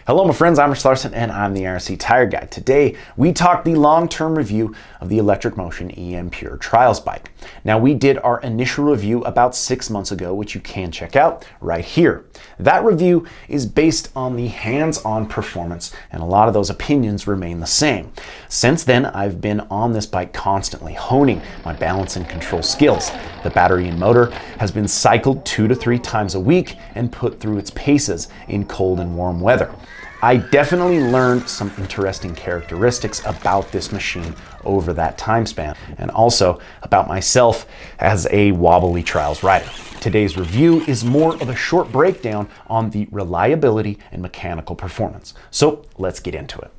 Hello my friends, I'm Rich Larson and I'm the IRC Tire Guy. Today we talk the long-term review of the Electric Motion EM Pure Trials bike. Now we did our initial review about 6 months ago, which you can check out right here. That review is based on the hands-on performance and a lot of those opinions remain the same. Since then I've been on this bike constantly honing my balance and control skills. The battery and motor has been cycled 2 to 3 times a week and put through its paces in cold and warm weather. I definitely learned some interesting characteristics about this machine over that time span, and also about myself as a wobbly trials rider. Today's review is more of a short breakdown on the reliability and mechanical performance. So let's get into it.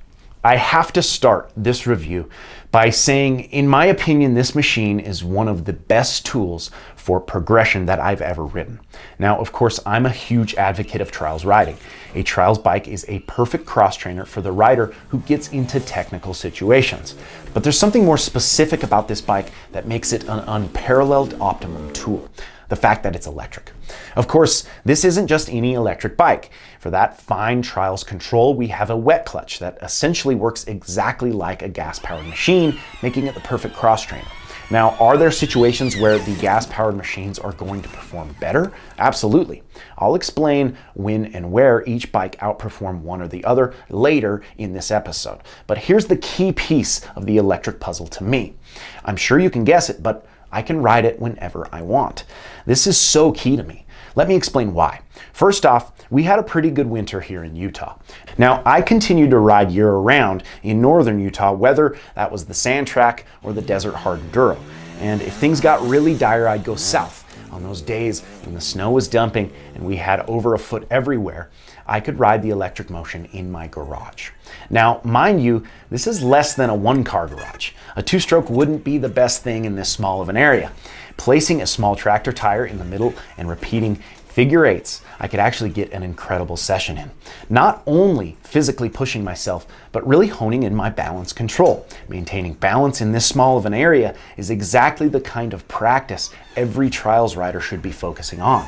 I have to start this review by saying, in my opinion, this machine is one of the best tools for progression that I've ever ridden. Now, of course, I'm a huge advocate of trials riding. A trials bike is a perfect cross trainer for the rider who gets into technical situations. But there's something more specific about this bike that makes it an unparalleled optimum tool. The fact that it's electric. Of course, this isn't just any electric bike. For that fine trials control, we have a wet clutch that essentially works exactly like a gas-powered machine, making it the perfect cross trainer. Now, are there situations where the gas-powered machines are going to perform better? Absolutely. I'll explain when and where each bike outperform one or the other later in this episode. But here's the key piece of the electric puzzle to me. I'm sure you can guess it, but I can ride it whenever I want. This is so key to me. Let me explain why. First off, we had a pretty good winter here in Utah. Now, I continued to ride year-round in northern Utah, whether that was the sand track or the desert hard enduro. And if things got really dire, I'd go south. On those days when the snow was dumping and we had over a foot everywhere, I could ride the Electric Motion in my garage. Now, mind you, this is less than a one-car garage. A two-stroke wouldn't be the best thing in this small of an area. Placing a small tractor tire in the middle and repeating figure eights, I could actually get an incredible session in. Not only physically pushing myself, but really honing in my balance control. Maintaining balance in this small of an area is exactly the kind of practice every trials rider should be focusing on.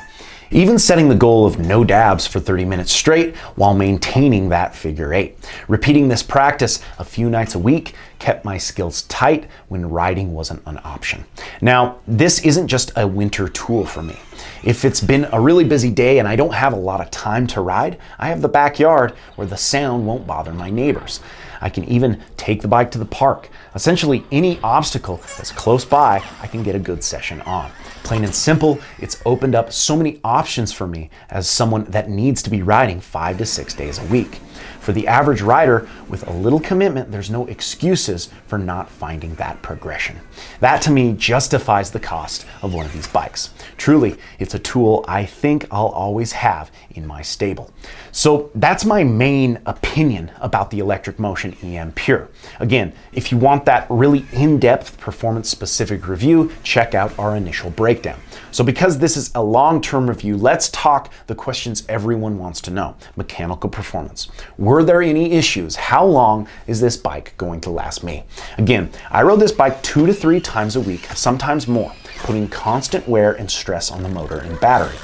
Even setting the goal of no dabs for 30 minutes straight while maintaining that figure eight. Repeating this practice a few nights a week kept my skills tight when riding wasn't an option. Now, this isn't just a winter tool for me. If it's been a really busy day and I don't have a lot of time to ride, I have the backyard where the sound won't bother my neighbors. I can even take the bike to the park. Essentially, any obstacle that's close by, I can get a good session on. Plain and simple, it's opened up so many options for me as someone that needs to be riding 5 to 6 days a week. For the average rider, with a little commitment, there's no excuses for not finding that progression. That to me justifies the cost of one of these bikes. Truly, it's a tool I think I'll always have in my stable. So that's my main opinion about the Electric Motion EM Pure. Again, if you want that really in-depth performance-specific review, check out our initial breakdown. So because this is a long-term review, let's talk the questions everyone wants to know. Mechanical performance. Were there any issues? How long is this bike going to last me? Again, I rode this bike 2 to 3 times a week, sometimes more, putting constant wear and stress on the motor and battery.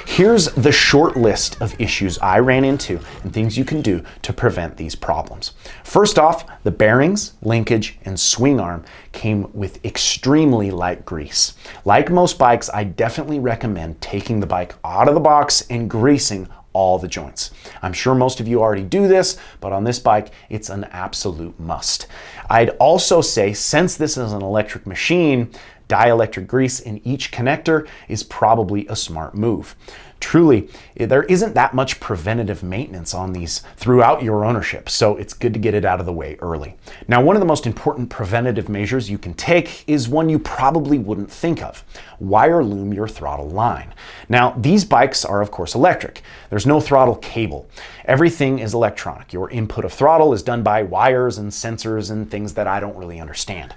Here's the short list of issues I ran into and things you can do to prevent these problems. First off, the bearings, linkage, and swing arm came with extremely light grease. Like most bikes, I definitely recommend taking the bike out of the box and greasing all the joints. I'm sure most of you already do this, but on this bike, it's an absolute must. I'd also say, since this is an electric machine, dielectric grease in each connector is probably a smart move. Truly, there isn't that much preventative maintenance on these throughout your ownership, so it's good to get it out of the way early. Now, one of the most important preventative measures you can take is one you probably wouldn't think of. Wire loom your throttle line. Now, these bikes are of course electric. There's no throttle cable. Everything is electronic. Your input of throttle is done by wires and sensors and things that I don't really understand.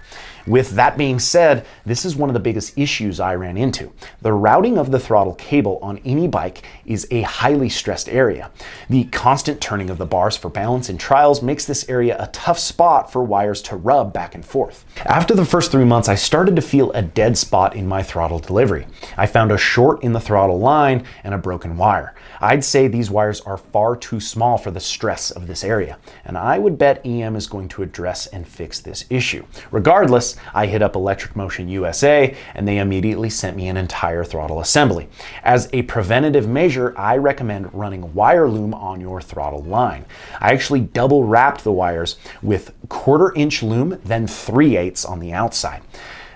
With that being said, this is one of the biggest issues I ran into. The routing of the throttle cable on any bike is a highly stressed area. The constant turning of the bars for balance in trials makes this area a tough spot for wires to rub back and forth. After the first 3 months, I started to feel a dead spot in my throttle delivery. I found a short in the throttle line and a broken wire. I'd say these wires are far too small for the stress of this area, and I would bet EM is going to address and fix this issue. Regardless, I hit up Electric Motion USA, and they immediately sent me an entire throttle assembly. As a preventative measure, I recommend running wire loom on your throttle line. I actually double wrapped the wires with 1/4 inch loom, then 3/8 on the outside.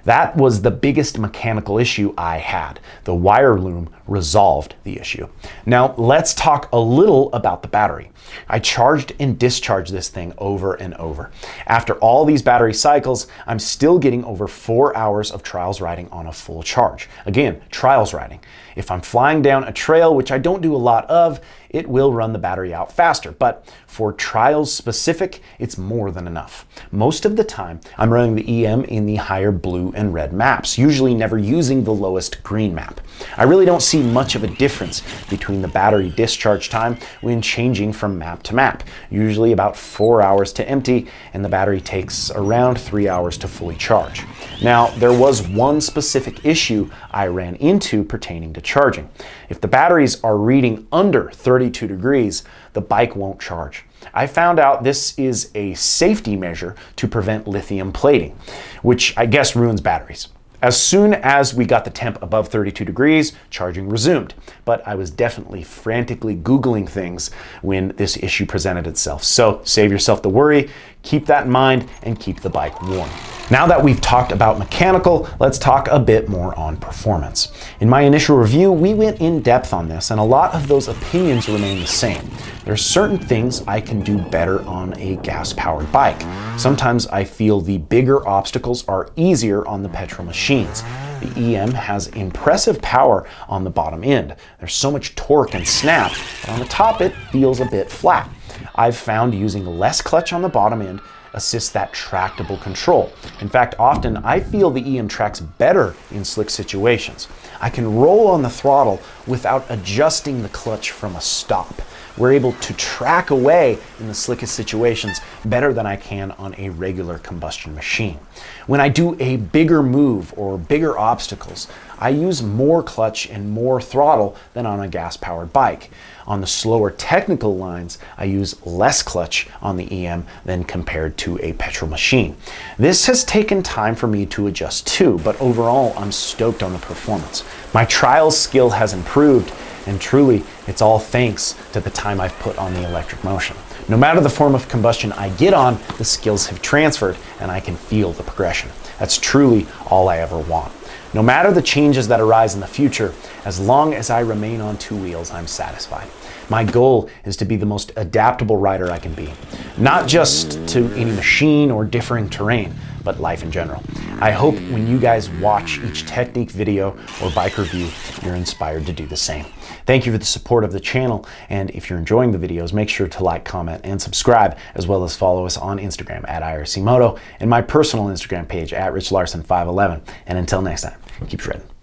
That was the biggest mechanical issue I had. The wire loom resolved the issue. Now let's talk a little about the battery. I charged and discharged this thing over and over. After all these battery cycles, I'm still getting over 4 hours of trials riding on a full charge. Again, trials riding. If I'm flying down a trail, which I don't do a lot of, it will run the battery out faster, but for trials specific, it's more than enough. Most of the time, I'm running the EM in the higher blue and red maps, usually never using the lowest green map. I really don't see much of a difference between the battery discharge time when changing from map to map, usually about 4 hours to empty, and the battery takes around 3 hours to fully charge. Now, there was one specific issue I ran into pertaining to charging. If the batteries are reading under 32 degrees, the bike won't charge. I found out this is a safety measure to prevent lithium plating, which I guess ruins batteries. As soon as we got the temp above 32 degrees, charging resumed. But I was definitely frantically Googling things when this issue presented itself. So save yourself the worry, keep that in mind, and keep the bike warm. Now that we've talked about mechanical, let's talk a bit more on performance. In my initial review, we went in depth on this, and a lot of those opinions remain the same. There are certain things I can do better on a gas-powered bike. Sometimes I feel the bigger obstacles are easier on the petrol machines. The EM has impressive power on the bottom end. There's so much torque and snap, but on the top it feels a bit flat. I've found using less clutch on the bottom end assists that tractable control. In fact, often I feel the EM tracks better in slick situations. I can roll on the throttle without adjusting the clutch from a stop. We're able to track away in the slickest situations better than I can on a regular combustion machine. When I do a bigger move or bigger obstacles, I use more clutch and more throttle than on a gas-powered bike. On the slower technical lines, I use less clutch on the EM than compared to a petrol machine. This has taken time for me to adjust to, but overall, I'm stoked on the performance. My trials skill has improved, and truly, it's all thanks to the time I've put on the Electric Motion. No matter the form of combustion I get on, the skills have transferred and I can feel the progression. That's truly all I ever want. No matter the changes that arise in the future, as long as I remain on two wheels, I'm satisfied. My goal is to be the most adaptable rider I can be, not just to any machine or differing terrain, but life in general. I hope when you guys watch each technique video or bike review, you're inspired to do the same. Thank you for the support of the channel, and if you're enjoying the videos, make sure to like, comment, and subscribe, as well as follow us on Instagram at IRC Moto and my personal Instagram page at RichLarson511. And until next time, keep shredding.